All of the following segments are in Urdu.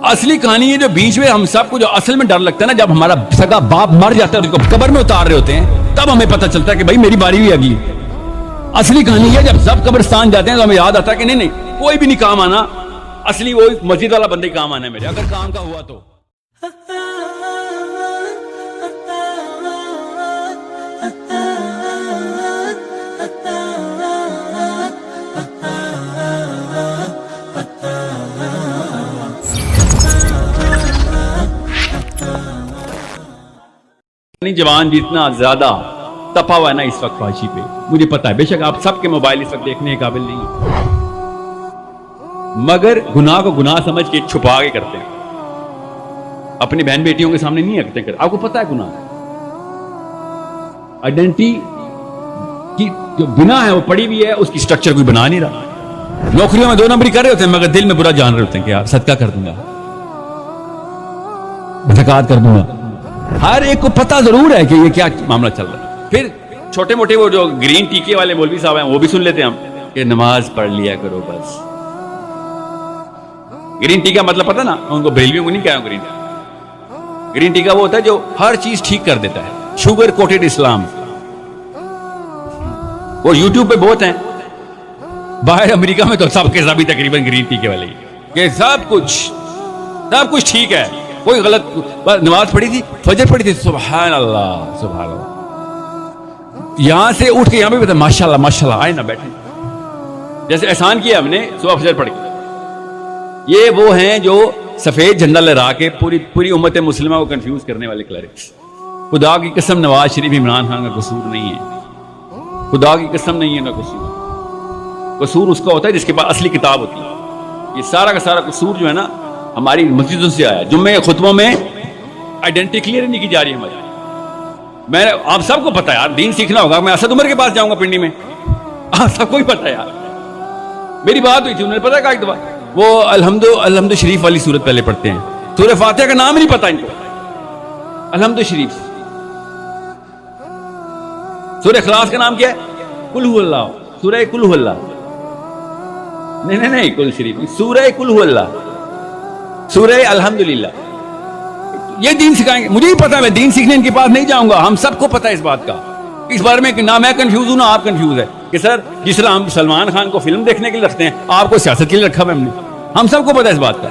اصلی کہانی ہے جو بیچ میں ہم سب کو جو اصل میں ڈر لگتا ہے نا، جب ہمارا سگا باپ مر جاتا ہے اور اس کو قبر میں اتار رہے ہوتے ہیں، تب ہمیں پتہ چلتا ہے کہ بھائی میری باری بھی آگئی۔ اصلی کہانی ہے جب سب قبرستان جاتے ہیں تو ہمیں یاد آتا ہے کہ نہیں نہیں کوئی بھی نہیں کام آنا، اصلی وہ مسجد والا بندے کام آنا ہے میرے، اگر کام کا ہوا تو۔ جوان جتنا زیادہ تپا ہوا ہے نا اس وقت فحاشی پہ، مجھے پتا ہے بے شک آپ سب کے موبائل اس وقت دیکھنے کے قابل نہیں ہیں، مگر گناہ کو گناہ سمجھ کے چھپا کے کرتے ہیں، اپنی بہن بیٹیوں کے سامنے نہیں رکھتے کرتے۔ آپ کو پتا ہے گناہ آئیڈینٹی کی جو بنا ہے وہ پڑی ہوئی ہے، اس کی سٹرکچر کوئی بنا نہیں رہا۔ نوکریوں میں 2 نمبری کر رہے ہوتے ہیں مگر دل میں برا جان رہے ہوتے ہیں کہ یار صدقہ کر دوں گا، زکوٰۃ کر دوں گا۔ ہر ایک کو پتا ضرور ہے کہ یہ کیا معاملہ چل رہا ہے۔ پھر چھوٹے موٹے وہ جو گرین ٹیکے والے مولوی صاحب ہیں وہ بھی سن لیتے ہیں ہم کہ نماز پڑھ لیا کرو بس۔ گرین ٹیکا مطلب پتا نا، ان کو بریلویوں کو نہیں کہا گرین ٹیکا۔ گرین ٹیکا وہ ہوتا ہے جو ہر چیز ٹھیک کر دیتا ہے، شوگر کوٹڈ اسلام۔ وہ یوٹیوب پہ بہت ہیں، باہر امریکہ میں تو سب کے سبھی تقریباً گرین ٹیکے والے ہی کہ سب کچھ ٹھیک ہے، کوئی غلط۔ نماز پڑھی تھی، فجر پڑھی تھی، سبحان اللہ سبحان اللہ، یہاں سے اٹھ کے یہاں پہ بتا ماشاء اللہ ماشاء اللہ، آئے نہ بیٹھے، جیسے احسان کیا ہم نے صبح فجر پڑھ کے۔ یہ وہ ہیں جو سفید جھنڈا لہرا کے پوری امت مسلمہ کو کنفیوز کرنے والے کلرکس۔ خدا کی قسم نواز شریف عمران خان کا قصور نہیں ہے، خدا کی قسم نہیں ہے ان کا قصور اس کا ہوتا ہے جس کے پاس اصلی کتاب ہوتی ہے۔ یہ سارا کا سارا قصور جو ہے نا ہماری مسجدوں سے آیا۔ جمعے کے خطبوں میں آئیڈینٹی کلیئر نہیں کی جا رہی ہے ہماری۔ میں آپ سب کو پتا ہے یار، دین سیکھنا ہوگا، میں اسد عمر کے پاس جاؤں گا پنڈی میں، آپ سب کو ہی پتا ہے یار۔ میری بات ہوئی تھی، انہوں نے پتا کہا ایک دفعہ وہ الحمد شریف والی سورت پہلے پڑھتے ہیں، سورہ فاتحہ کا نام ہی نہیں پتا ان کو، الحمد شریف۔ سورہ اخلاص کا نام کیا ہے؟ قل هو اللہ، سورہ قل هو اللہ، نہیں قل شریف، سورہ قل هو اللہ، سورہ الحمدللہ۔ یہ دین سکھائیں گے، مجھے ہی پتا ہے، میں دین سیکھنے ان کے پاس نہیں جاؤں گا، ہم سب کو پتا ہے اس بات کا۔ اس بارے میں نہ میں کنفیوز ہوں نہ آپ کنفیوز ہے کہ سر جس طرح ہم سلمان خان کو فلم دیکھنے کے لیے رکھتے ہیں، آپ کو سیاست کے لیے رکھا ہوا ہم نے، ہم سب کو پتا ہے اس بات کا۔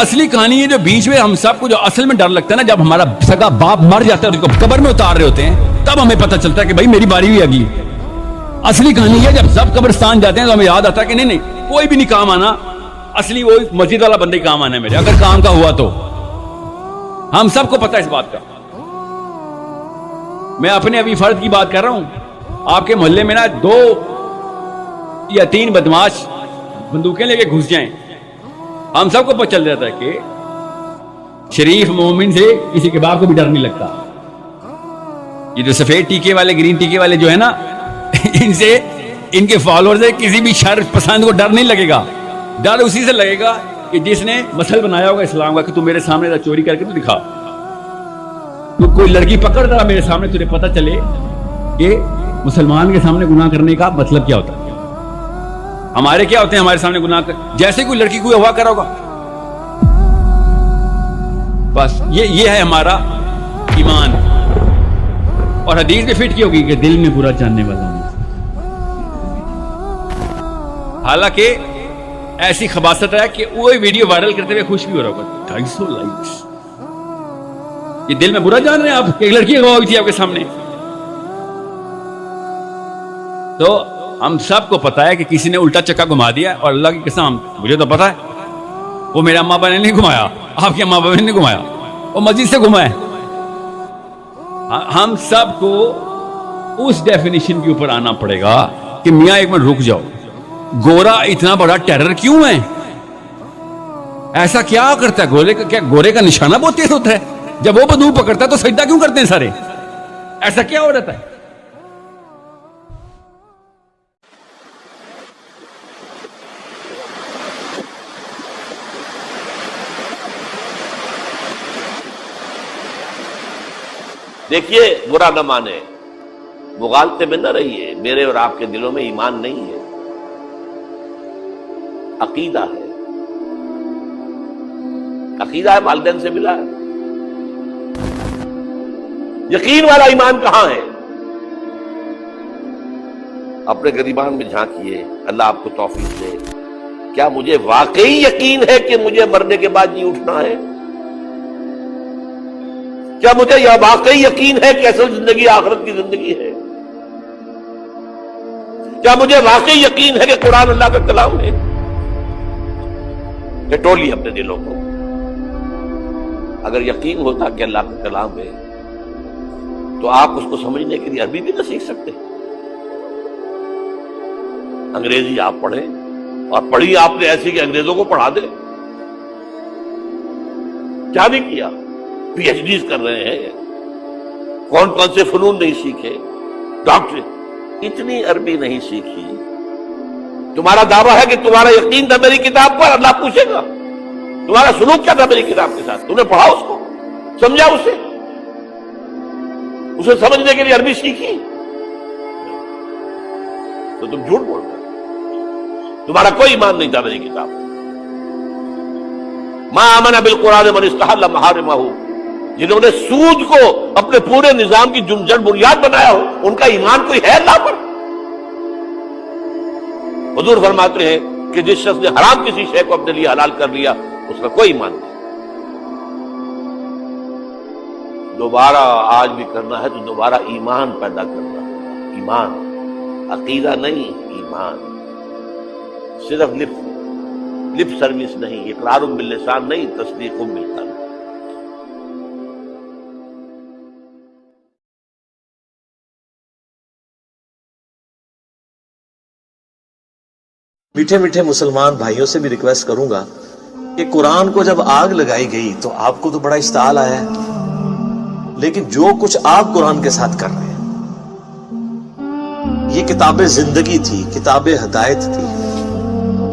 اصلی کہانی ہے جو بیچ میں ہم سب کو جو اصل میں ڈر لگتا ہے نا، جب ہمارا سگا باپ مر جاتا ہے اور اس کو قبر میں اتار رہے ہوتے ہیں، تب ہمیں پتہ چلتا ہے کہ بھائی میری باری بھی آگئی۔ اصلی کہانی ہے جب سب قبرستان جاتے ہیں تو ہمیں یاد آتا ہے کہ نہیں نہیں کوئی بھی نہیں کام آنا، اصلی وہ مسجد والا بندے کام آنا ہے میرے، اگر کام کا ہوا تو۔ ہم سب کو پتا ہے اس بات کا۔ میں اپنے ابھی فرد کی بات کر رہا ہوں، آپ کے محلے میں نا 2 یا 3 بدماش بندوقیں لے کے گھس جائیں، ہم سب کو پتہ چل جاتا ہے کہ شریف مومن سے کسی کے باپ کو بھی ڈر نہیں لگتا۔ یہ جو سفید ٹیکے والے گرین ٹیکے والے جو ہے نا، ان سے ان کے فالوور سے کسی بھی شر پسند کو ڈر نہیں لگے گا۔ ڈر اسی سے لگے گا کہ جس نے مسل بنایا ہوگا اسلام کا کہ تو میرے سامنے چوری کر کے تو دکھا، تو کوئی لڑکی پکڑ رہا میرے سامنے، تجھے پتہ چلے کہ مسلمان کے سامنے گناہ کرنے کا مطلب کیا ہوتا ہے۔ ہمارے کیا ہوتے ہیں ہمارے سامنے گناہ کر، جیسے کوئی لڑکی کوئی ہوا کرا ہوگا، بس یہ ہے ہمارا ایمان۔ اور حدیث میں فٹ کی ہوگی کہ دل میں برا جاننے والا ہوں، حالانکہ ایسی خباثت ہے کہ وہ ویڈیو وائرل کرتے ہوئے خوش بھی ہو رہا ہوگا، 250 لائکس۔ یہ دل میں برا جان رہے ہیں آپ کہ ایک لڑکی گواہ ہوئی تھی آپ کے سامنے۔ تو ہم سب کو پتا ہے کہ کسی نے الٹا چکا گھما دیا، اور اللہ کی قسم مجھے تو پتا ہے وہ میرے اماں ابا نے نہیں گھمایا، آپ کے اماں ابا نے نہیں گھمایا، وہ مسجد سے گھما ہے۔ ہم سب کو اس ڈیفینیشن کے اوپر آنا پڑے گا کہ میاں ایک منٹ رک جاؤ، گورا اتنا بڑا ٹیرر کیوں ہے؟ ایسا کیا کرتا ہے؟ گورے کا نشانہ بہت تیز ہوتا ہے، جب وہ بندوق پکڑتا ہے تو سجدہ کیوں کرتے ہیں سارے؟ ایسا کیا ہو رہتا ہے؟ دیکھیے برا نہ مانے، مغالطے میں نہ رہیے، میرے اور آپ کے دلوں میں ایمان نہیں ہے، عقیدہ ہے۔ عقیدہ ہے والدین سے ملا ہے. یقین والا ایمان کہاں ہے؟ اپنے گریبان میں جھانکیے، اللہ آپ کو توفیق دے. کیا مجھے واقعی یقین ہے کہ مجھے مرنے کے بعد جی اٹھنا ہے؟ کیا مجھے یہ واقعی یقین ہے کہ اصل زندگی آخرت کی زندگی ہے؟ کیا مجھے واقعی یقین ہے کہ قرآن اللہ کا کلام ہے؟ ٹٹولیے اپنے دلوں کو. اگر یقین ہوتا کہ اللہ کا کلام ہے تو آپ اس کو سمجھنے کے لیے عربی بھی نہ سیکھ سکتے. انگریزی آپ پڑھیں، اور پڑھی آپ نے ایسی کہ انگریزوں کو پڑھا دے. کیا نہیں کیا، پی ایچ ڈیز کر رہے ہیں، کون کون سے فنون نہیں سیکھے، ڈاکٹر. اتنی عربی نہیں سیکھی. تمہارا دعویٰ ہے کہ تمہارا یقین تھا میری کتاب پر، اللہ پوچھے گا تمہارا سلوک کیا تھا میری کتاب کے ساتھ. تم نے پڑھا اس کو، سمجھا اسے سمجھنے کے لیے عربی سیکھی؟ تو تم جھوٹ بول رہے ہو. تمہارا کوئی ایمان نہیں تھا میری کتاب. ما آمن بالقرآن من استحل محارمہ، جنہوں نے سود کو اپنے پورے نظام کی جڑ بنیاد بنایا ہو، ان کا ایمان کوئی ہے اللہ پر؟ حضور فرماتے ہیں کہ جس شخص نے حرام کسی شے کو اپنے لیے حلال کر لیا اس کا کوئی ایمان نہیں. دوبارہ آج بھی کرنا ہے تو دوبارہ ایمان پیدا کرنا ہے. ایمان، عقیدہ نہیں، ایمان. صرف لپ سروس نہیں، اقرار باللسان نہیں، تصدیق بالقلب. میٹھے میٹھے مسلمان بھائیوں سے بھی ریکویسٹ کروں گا کہ قرآن کو جب آگ لگائی گئی تو آپ کو تو بڑا اشتعال آیا ہے، لیکن جو کچھ آپ قرآن کے ساتھ کر رہے ہیں، یہ کتاب زندگی تھی، کتاب ہدایت تھی.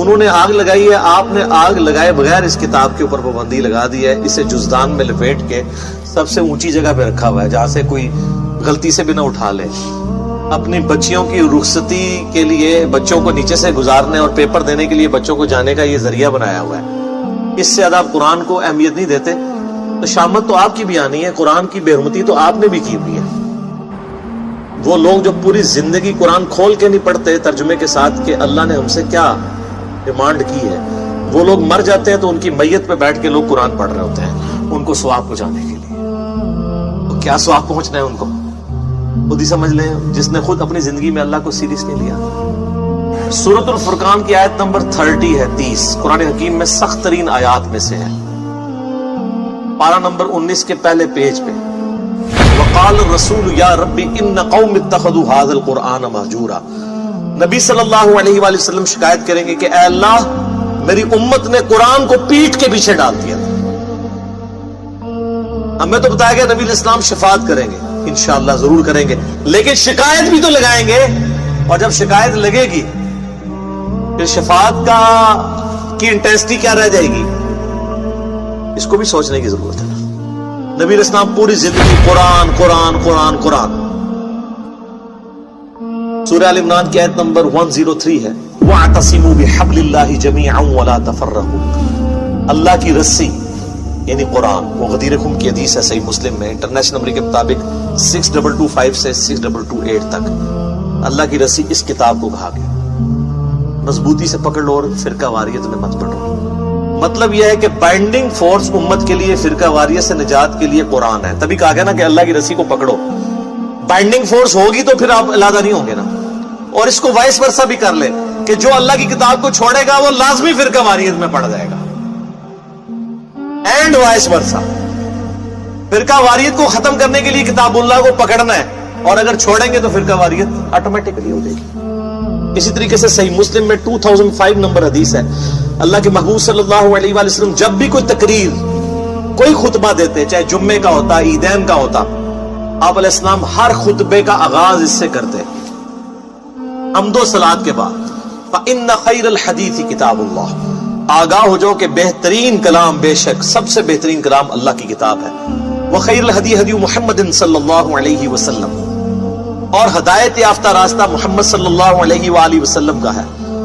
انہوں نے آگ لگائی ہے، آپ نے آگ لگائے بغیر اس کتاب کے اوپر پابندی لگا دی ہے. اسے جزدان میں لپیٹ کے سب سے اونچی جگہ پہ رکھا ہوا ہے جہاں سے کوئی غلطی سے بھی نہ اٹھا لے. اپنی بچیوں کی رخصتی کے لیے بچوں کو نیچے سے گزارنے اور پیپر دینے کے لیے بچوں کو جانے کا یہ ذریعہ بنایا ہوا ہے. اس سے زیادہ آپ قرآن کو اہمیت نہیں دیتے تو شامت تو آپ کی بھی آنی ہے. قرآن کی بے حرمتی تو آپ نے بھی کی ہوئی ہے. وہ لوگ جو پوری زندگی قرآن کھول کے نہیں پڑھتے ترجمے کے ساتھ کہ اللہ نے ہم سے کیا ڈیمانڈ کی ہے، وہ لوگ مر جاتے ہیں تو ان کی میت پہ بیٹھ کے لوگ قرآن پڑھ رہے ہوتے ہیں ان کو ثواب پہنچانے کے لیے. تو کیا ثواب پہنچنا ہے ان کو خود ہی سمجھ لیں، جس نے خود اپنی زندگی میں اللہ کو سیریس نہیں لیا. سورۃ الفرقان کی آیت نمبر 30 ہے، 30 قرآن حکیم میں سخت ترین آیات میں سے ہے. پارہ نمبر 19 کے پہلے پیج پہ وقال الرسول یا ربی ان قوم اتخذوا هذا القرآن مہجورا. نبی صلی اللہ علیہ وآلہ وسلم شکایت کریں گے کہ اے اللہ میری امت نے قرآن کو پیٹھ کے پیچھے ڈال دیا. ہمیں تو بتایا گیا نبی علیہ السلام شفاعت کریں گے، انشاءاللہ ضرور کریں گے، لیکن شکایت بھی تو لگائیں گے. اور جب شکایت لگے گی پھر شفاعت کی انٹینسٹی کیا رہ جائے گی، اس کو بھی سوچنے کی ضرورت ہے. نبی علیہ السلام پوری زندگی قرآن قرآن قرآن قرآن. سورہ ال عمران کی آیت نمبر 103 ہے وَاعْتَصِمُوا بِحَبْلِ اللَّهِ جَمِيعًا وَلَا تَفَرَّقُوا. اللہ کی رسی یعنی قرآن، وہ غدیر خم کی حدیث ہے صحیح مسلم میں، انٹرنیشنل نمبر کے مطابق 6225 سے 6228 تک. اللہ کی رسی اس کتاب کو کہا گیا، مضبوطی سے پکڑ لو اور فرقہ واریت میں مت پڑھو. مطلب یہ ہے کہ بائنڈنگ فورس امت کے لیے فرقہ واریت سے نجات کے لیے قرآن ہے. تبھی کہا گیا نا کہ اللہ کی رسی کو پکڑو. بائنڈنگ فورس ہوگی تو پھر آپ علیحدہ نہیں ہوں گے نا. اور اس کو وائس ورسا بھی کر لے کہ جو اللہ کی کتاب کو چھوڑے گا وہ لازمی فرقہ واریت میں پڑ جائے گا، اینڈ وائس ورسا. فرقہ واریت کو ختم کرنے کے لیے کتاب اللہ کو پکڑنا ہے، اور اگر چھوڑیں گے تو فرقہ واریت آٹومیٹکلی ہو جائے گی. اسی طریقے سے صحیح مسلم میں 2005 نمبر حدیث ہے، اللہ کے محبوب صلی اللہ علیہ وآلہ وسلم جب بھی کوئی تقریر، کوئی خطبہ دیتے، چاہے جمعے کا ہوتا، عیدین کا ہوتا، آپ علیہ السلام ہر خطبے کا آغاز اس سے کرتے حمد و صلات کے بعد فَإِنَّ خَيْرَ الْحَدِيثِ كِتَابُ اللَّهِ. آگاہ ہو جاؤ کہ بہترین کلام، بے شک سب سے بہترین کلام اللہ کی کتاب ہے. وَخَيْرُ الْهَدِي هَدِيُّ مُحَمَّدٍ صلی اللہ علیہ وسلم، اور ہدایت یافتہ راستہ محمد صلی اللہ علیہ وآلہ وسلم کا ہے.